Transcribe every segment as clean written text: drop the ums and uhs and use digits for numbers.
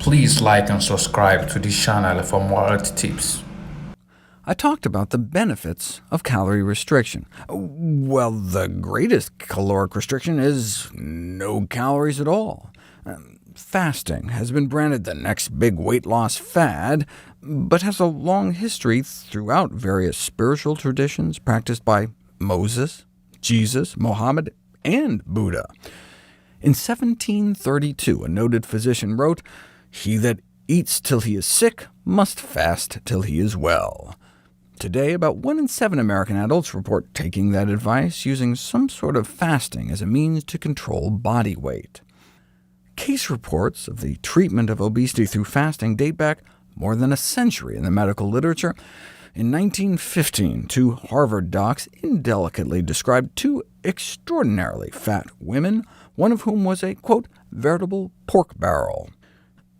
Please like and subscribe to this channel for more health tips. I talked about the benefits of calorie restriction. Well, the greatest caloric restriction is no calories at all. Fasting has been branded the next big weight loss fad, but has a long history throughout various spiritual traditions practiced by Moses, Jesus, Mohammed, and Buddha. In 1732, a noted physician wrote, "He that eats till he is sick must fast till he is well." Today, about 1 in 7 American adults report taking that advice, using some sort of fasting as a means to control body weight. Case reports of the treatment of obesity through fasting date back more than a century in the medical literature. In 1915, 2 Harvard docs indelicately described 2 extraordinarily fat women, one of whom was a, quote, veritable pork barrel.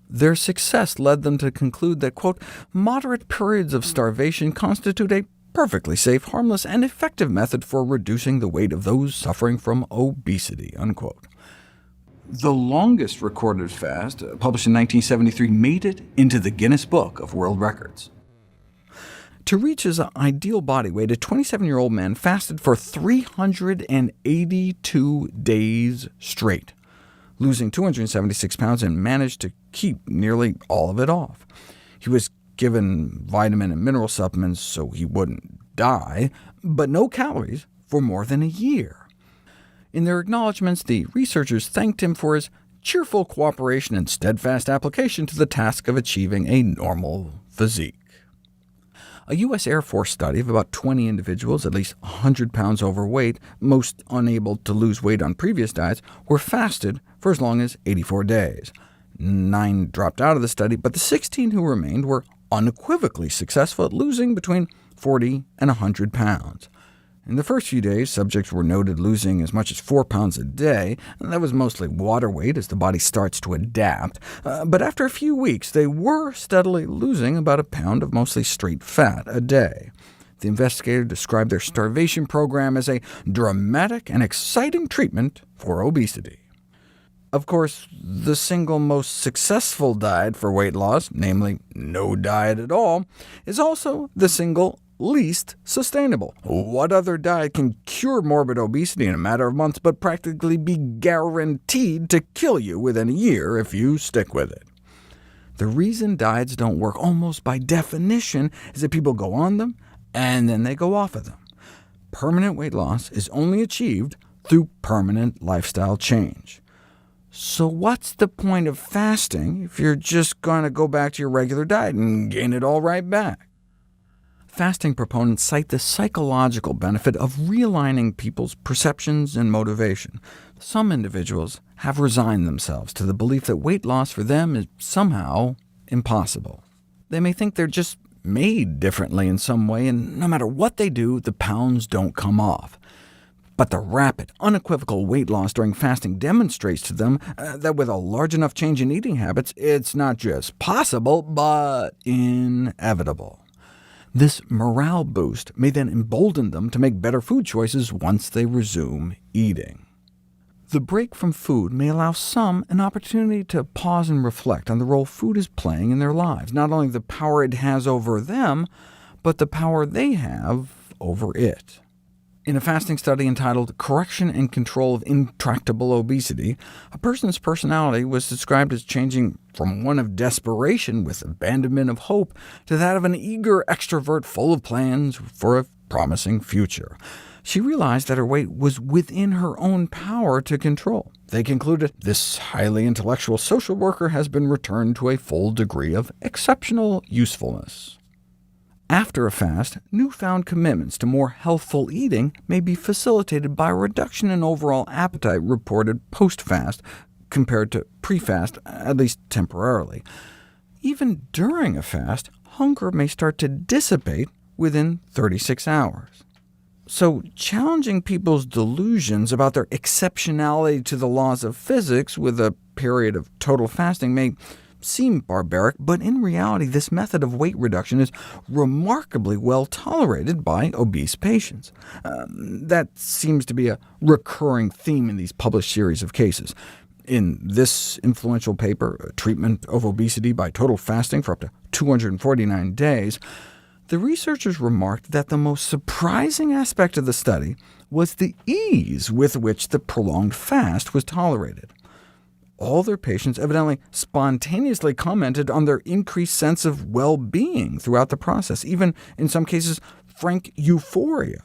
Their success led them to conclude that, quote, moderate periods of starvation constitute a perfectly safe, harmless, and effective method for reducing the weight of those suffering from obesity, unquote. The longest recorded fast, published in 1973, made it into the Guinness Book of World Records. To reach his ideal body weight, a 27-year-old man fasted for 382 days straight, losing 276 pounds, and managed to keep nearly all of it off. He was given vitamin and mineral supplements so he wouldn't die, but no calories for more than a year. In their acknowledgments, the researchers thanked him for his cheerful cooperation and steadfast application to the task of achieving a normal physique. A U.S. Air Force study of about 20 individuals, at least 100 pounds overweight, most unable to lose weight on previous diets, were fasted for as long as 84 days. 9 dropped out of the study, but the 16 who remained were unequivocally successful at losing between 40 and 100 pounds. In the first few days, subjects were noted losing as much as 4 pounds a day, and that was mostly water weight as the body starts to adapt. But after a few weeks, they were steadily losing about a pound of mostly straight fat a day. The investigator described their starvation program as a dramatic and exciting treatment for obesity. Of course, the single most successful diet for weight loss, namely no diet at all, is also the single least sustainable. What other diet can cure morbid obesity in a matter of months, but practically be guaranteed to kill you within a year if you stick with it? The reason diets don't work almost by definition is that people go on them, and then they go off of them. Permanent weight loss is only achieved through permanent lifestyle change. So what's the point of fasting if you're just going to go back to your regular diet and gain it all right back? Fasting proponents cite the psychological benefit of realigning people's perceptions and motivation. Some individuals have resigned themselves to the belief that weight loss for them is somehow impossible. They may think they're just made differently in some way, and no matter what they do, the pounds don't come off. But the rapid, unequivocal weight loss during fasting demonstrates to them that with a large enough change in eating habits, it's not just possible, but inevitable. This morale boost may then embolden them to make better food choices once they resume eating. The break from food may allow some an opportunity to pause and reflect on the role food is playing in their lives, not only the power it has over them, but the power they have over it. In a fasting study entitled Correction and Control of Intractable Obesity, a person's personality was described as changing from one of desperation with abandonment of hope to that of an eager extrovert full of plans for a promising future. She realized that her weight was within her own power to control. They concluded, this highly intellectual social worker has been returned to a full degree of exceptional usefulness. After a fast, newfound commitments to more healthful eating may be facilitated by a reduction in overall appetite reported post-fast compared to pre-fast, at least temporarily. Even during a fast, hunger may start to dissipate within 36 hours. So challenging people's delusions about their exceptionality to the laws of physics with a period of total fasting may seem barbaric, but in reality this method of weight reduction is remarkably well tolerated by obese patients. That seems to be a recurring theme in these published series of cases. In this influential paper, Treatment of Obesity by Total Fasting for up to 249 days, the researchers remarked that the most surprising aspect of the study was the ease with which the prolonged fast was tolerated. All their patients evidently spontaneously commented on their increased sense of well-being throughout the process, even in some cases frank euphoria.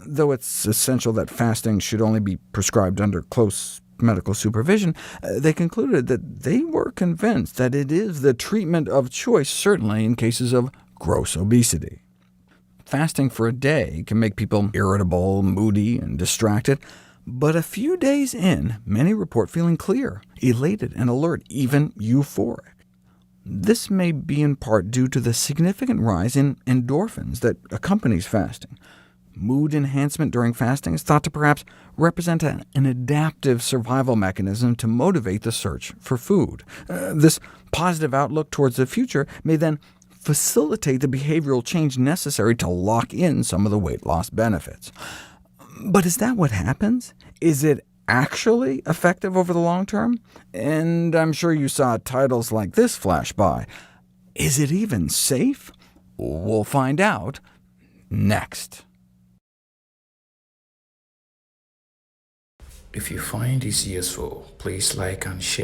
Though it's essential that fasting should only be prescribed under close medical supervision, they concluded that they were convinced that it is the treatment of choice, certainly in cases of gross obesity. Fasting for a day can make people irritable, moody, and distracted, but a few days in, many report feeling clear, elated, and alert, even euphoric. This may be in part due to the significant rise in endorphins that accompanies fasting. Mood enhancement during fasting is thought to perhaps represent an adaptive survival mechanism to motivate the search for food. This positive outlook towards the future may then facilitate the behavioral change necessary to lock in some of the weight loss benefits. But is that what happens? Is it actually effective over the long term? And I'm sure you saw titles like this flash by. Is it even safe? We'll find out next. If you find this useful, please like and share.